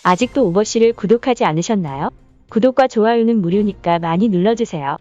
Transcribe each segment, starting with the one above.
아직도 오버씨를 구독하지 않으셨나요? 구독과 좋아요는 무료니까 많이 눌러주세요.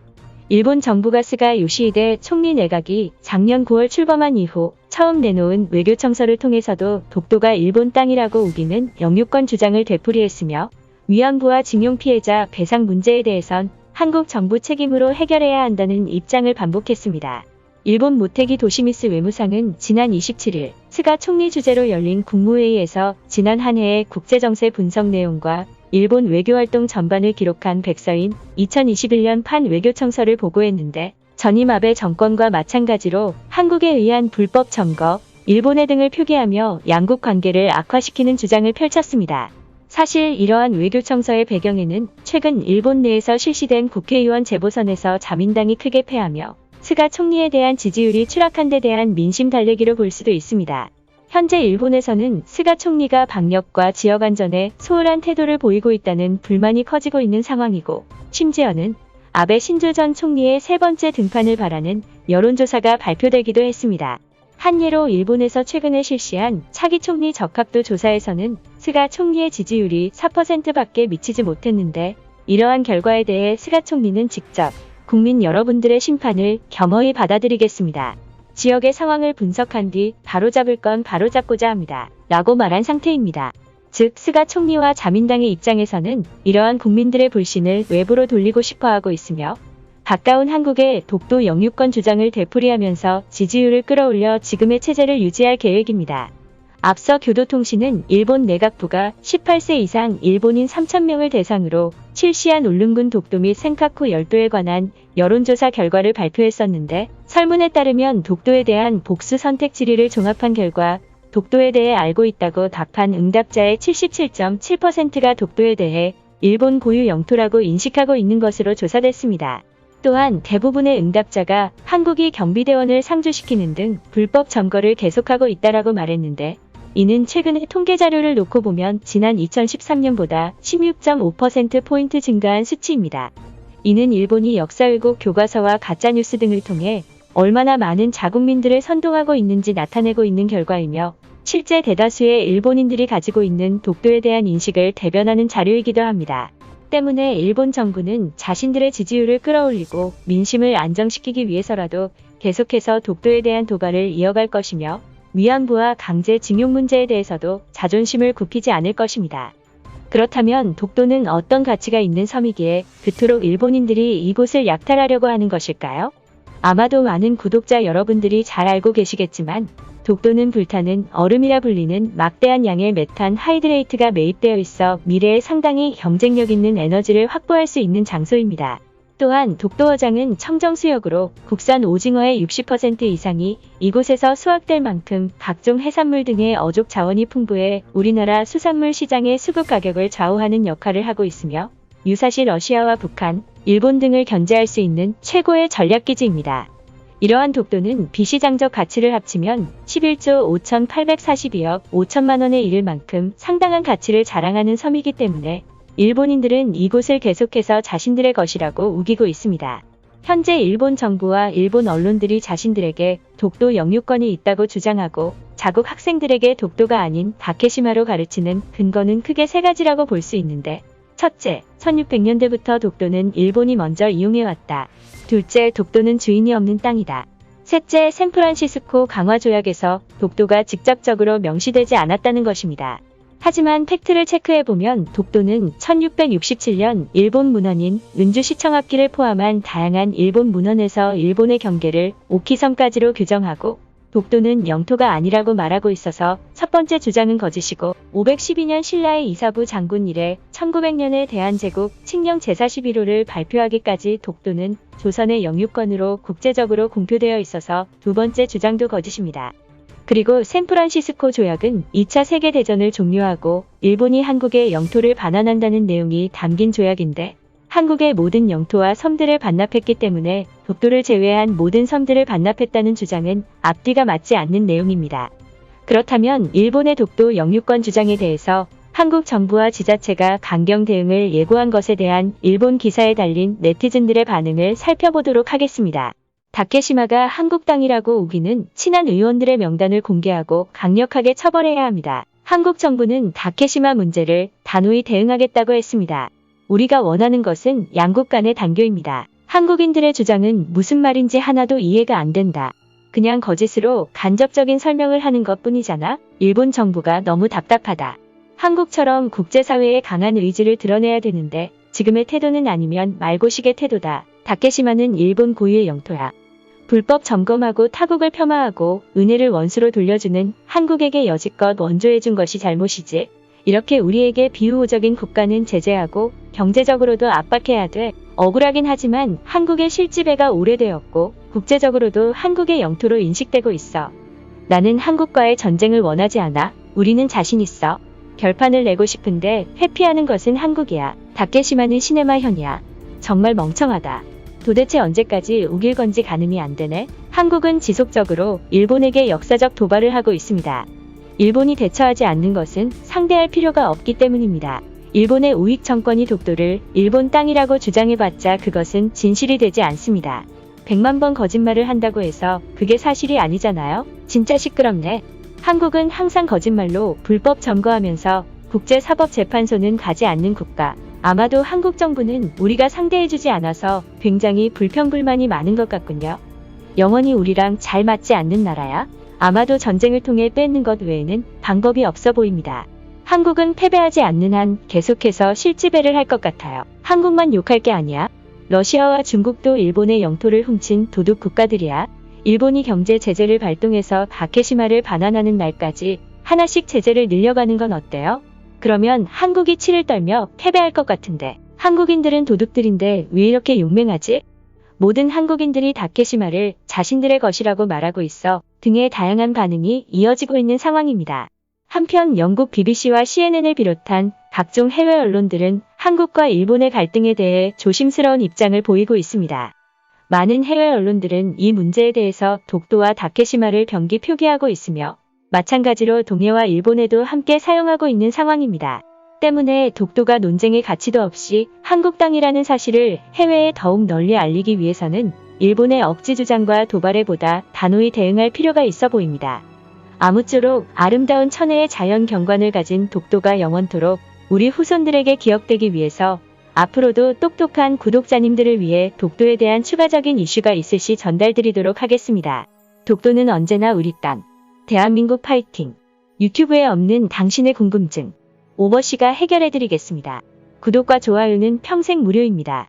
일본 정부가 스가 요시히데 총리 내각이 작년 9월 출범한 이후 처음 내놓은 외교청서를 통해서도 독도가 일본 땅이라고 우기는 영유권 주장을 되풀이했으며 위안부와 징용 피해자 배상 문제에 대해선 한국 정부 책임으로 해결해야 한다는 입장을 반복했습니다. 일본 모테기 도시미스 외무상은 지난 27일 스가 총리 주재로 열린 국무회의에서 지난 한 해의 국제정세 분석 내용과 일본 외교활동 전반을 기록한 백서인 2021년 판 외교청서를 보고했는데 전임 아베 정권과 마찬가지로 한국에 의한 불법 점거, 일본해 등을 표기하며 양국 관계를 악화시키는 주장을 펼쳤습니다. 사실 이러한 외교청서의 배경에는 최근 일본 내에서 실시된 국회의원 재보선에서 자민당이 크게 패하며 스가 총리에 대한 지지율이 추락한 데 대한 민심 달래기로 볼 수도 있습니다. 현재 일본에서는 스가 총리가 방역과 지역 안전에 소홀한 태도를 보이고 있다는 불만이 커지고 있는 상황이고 심지어는 아베 신조 전 총리의 세 번째 등판을 바라는 여론조사가 발표되기도 했습니다. 한 예로 일본에서 최근에 실시한 차기 총리 적합도 조사에서는 스가 총리의 지지율이 4%밖에 미치지 못했는데 이러한 결과에 대해 스가 총리는 직접 국민 여러분들의 심판을 겸허히 받아들이겠습니다. 지역의 상황을 분석한 뒤 바로잡을 건 바로잡고자 합니다. 라고 말한 상태입니다. 즉 스가 총리와 자민당의 입장에서는 이러한 국민들의 불신을 외부로 돌리고 싶어하고 있으며 가까운 한국의 독도 영유권 주장을 되풀이하면서 지지율을 끌어올려 지금의 체제를 유지할 계획입니다. 앞서 교도통신은 일본 내각부가 18세 이상 일본인 3,000명을 대상으로 실시한 울릉군 독도 및 센카쿠 열도에 관한 여론조사 결과를 발표했었는데 설문에 따르면 독도에 대한 복수 선택 질의를 종합한 결과 독도에 대해 알고 있다고 답한 응답자의 77.7%가 독도에 대해 일본 고유 영토라고 인식하고 있는 것으로 조사됐습니다. 또한 대부분의 응답자가 한국이 경비대원을 상주시키는 등 불법 점거를 계속하고 있다라고 말했는데 이는 최근의 통계 자료를 놓고 보면 지난 2013년보다 16.5%포인트 증가한 수치입니다. 이는 일본이 역사 왜곡 교과서와 가짜뉴스 등을 통해 얼마나 많은 자국민들을 선동하고 있는지 나타내고 있는 결과이며 실제 대다수의 일본인들이 가지고 있는 독도에 대한 인식을 대변하는 자료이기도 합니다. 때문에 일본 정부는 자신들의 지지율을 끌어올리고 민심을 안정시키기 위해서라도 계속해서 독도에 대한 도발을 이어갈 것이며 위안부와 강제징용 문제에 대해서도 자존심을 굽히지 않을 것입니다. 그렇다면 독도는 어떤 가치가 있는 섬이기에 그토록 일본인들이 이곳을 약탈하려고 하는 것일까요? 아마도 많은 구독자 여러분들이 잘 알고 계시겠지만 독도는 불타는 얼음이라 불리는 막대한 양의 메탄 하이드레이트가 매입되어 있어 미래에 상당히 경쟁력 있는 에너지를 확보할 수 있는 장소입니다. 또한 독도어장은 청정수역으로 국산 오징어의 60% 이상이 이곳에서 수확될 만큼 각종 해산물 등의 어족 자원이 풍부해 우리나라 수산물 시장의 수급 가격을 좌우하는 역할을 하고 있으며 유사시 러시아와 북한, 일본 등을 견제할 수 있는 최고의 전략기지입니다. 이러한 독도는 비시장적 가치를 합치면 11조 5,842억 5천만 원에 이를 만큼 상당한 가치를 자랑하는 섬이기 때문에 일본인들은 이곳을 계속해서 자신들의 것이라고 우기고 있습니다. 현재 일본 정부와 일본 언론들이 자신들에게 독도 영유권이 있다고 주장하고 자국 학생들에게 독도가 아닌 다케시마로 가르치는 근거는 크게 세 가지라고 볼 수 있는데 첫째, 1600년대부터 독도는 일본이 먼저 이용해왔다. 둘째, 독도는 주인이 없는 땅이다. 셋째, 샌프란시스코 강화조약에서 독도가 직접적으로 명시되지 않았다는 것입니다. 하지만 팩트를 체크해보면 독도는 1667년 일본 문헌인 은주시청 앞기를 포함한 다양한 일본 문헌에서 일본의 경계를 오키섬까지로 규정하고 독도는 영토가 아니라고 말하고 있어서 첫 번째 주장은 거짓이고 512년 신라의 이사부 장군 이래 1900년에 대한제국 칙령 제41호를 발표하기까지 독도는 조선의 영유권으로 국제적으로 공표되어 있어서 두 번째 주장도 거짓입니다. 그리고 샌프란시스코 조약은 2차 세계대전을 종료하고 일본이 한국의 영토를 반환한다는 내용이 담긴 조약인데 한국의 모든 영토와 섬들을 반납했기 때문에 독도를 제외한 모든 섬들을 반납했다는 주장은 앞뒤가 맞지 않는 내용입니다. 그렇다면 일본의 독도 영유권 주장에 대해서 한국 정부와 지자체가 강경 대응을 예고한 것에 대한 일본 기사에 달린 네티즌들의 반응을 살펴보도록 하겠습니다. 다케시마가 한국 땅이라고 우기는 친한 의원들의 명단을 공개하고 강력하게 처벌해야 합니다. 한국 정부는 다케시마 문제를 단호히 대응하겠다고 했습니다. 우리가 원하는 것은 양국 간의 단교입니다. 한국인들의 주장은 무슨 말인지 하나도 이해가 안 된다. 그냥 거짓으로 간접적인 설명을 하는 것뿐이잖아. 일본 정부가 너무 답답하다. 한국처럼 국제사회에 강한 의지를 드러내야 되는데 지금의 태도는 아니면 말고식의 태도다. 다케시마는 일본 고유의 영토야. 불법 점검하고 타국을 폄하하고 은혜를 원수로 돌려주는 한국에게 여지껏 원조해준 것이 잘못이지. 이렇게 우리에게 비우호적인 국가는 제재하고 경제적으로도 압박해야 돼. 억울하긴 하지만 한국의 실지배가 오래되었고 국제적으로도 한국의 영토로 인식되고 있어. 나는 한국과의 전쟁을 원하지 않아. 우리는 자신 있어. 결판을 내고 싶은데 회피하는 것은 한국이야. 다케시마는 시네마현이야. 정말 멍청하다. 도대체 언제까지 우길 건지 가늠이 안 되네. 한국은 지속적으로 일본에게 역사적 도발을 하고 있습니다. 일본이 대처하지 않는 것은 상대할 필요가 없기 때문입니다. 일본의 우익 정권이 독도를 일본 땅이라고 주장해봤자 그것은 진실이 되지 않습니다. 100만 번 거짓말을 한다고 해서 그게 사실이 아니잖아요. 진짜 시끄럽네. 한국은 항상 거짓말로 불법 점거하면서 국제사법재판소는 가지 않는 국가. 아마도 한국 정부는 우리가 상대해주지 않아서 굉장히 불평불만이 많은 것 같군요. 영원히 우리랑 잘 맞지 않는 나라야? 아마도 전쟁을 통해 뺏는 것 외에는 방법이 없어 보입니다. 한국은 패배하지 않는 한 계속해서 실지배를 할 것 같아요. 한국만 욕할 게 아니야. 러시아와 중국도 일본의 영토를 훔친 도둑 국가들이야. 일본이 경제 제재를 발동해서 다케시마를 반환하는 날까지 하나씩 제재를 늘려가는 건 어때요? 그러면 한국이 치를 떨며 패배할 것 같은데 한국인들은 도둑들인데 왜 이렇게 용맹하지? 모든 한국인들이 다케시마를 자신들의 것이라고 말하고 있어 등의 다양한 반응이 이어지고 있는 상황입니다. 한편 영국 BBC와 CNN을 비롯한 각종 해외 언론들은 한국과 일본의 갈등에 대해 조심스러운 입장을 보이고 있습니다. 많은 해외 언론들은 이 문제에 대해서 독도와 다케시마를 병기 표기하고 있으며 마찬가지로 동해와 일본에도 함께 사용하고 있는 상황입니다. 때문에 독도가 논쟁의 가치도 없이 한국 땅이라는 사실을 해외에 더욱 널리 알리기 위해서는 일본의 억지 주장과 도발에 보다 단호히 대응할 필요가 있어 보입니다. 아무쪼록 아름다운 천혜의 자연 경관을 가진 독도가 영원토록 우리 후손들에게 기억되기 위해서 앞으로도 똑똑한 구독자님들을 위해 독도에 대한 추가적인 이슈가 있을 시 전달드리도록 하겠습니다. 독도는 언제나 우리 땅. 대한민국 파이팅! 유튜브에 없는 당신의 궁금증. 오버씨가 해결해드리겠습니다. 구독과 좋아요는 평생 무료입니다.